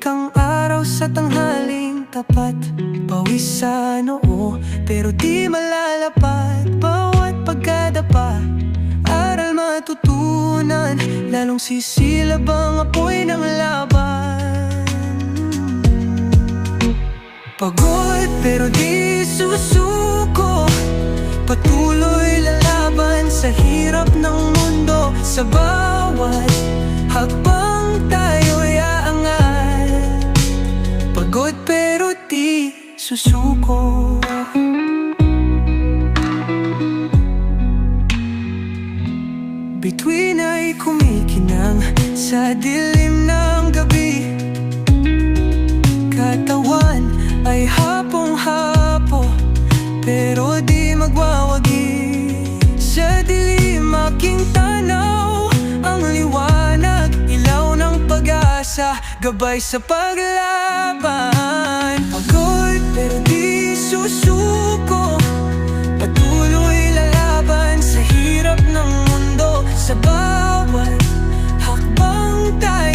ang araw sa tanghaling tapat. Pawis sa noo, pero di malalapat. Bawat pagkadapa, aral matutunan. Lalong sisilab ang apoy ng laban. Pagod pero di susuko, patuloy lalaban sa hirap ng mundo. Sa bawat hakbang tayo'y aangat. Pagod pero di susuko. Bituin ay kumikinang sa dilim ng gabi. Katawan ay hapong-hapo, pero di magwawagi. Sa dilim aking tanaw, ang liwanag, ilaw ng pag-asa, gabay sa paglaban. Pagod pero di susuko, patuloy lalaban sa hirap ng mundo. Sa bawat hakbang tayo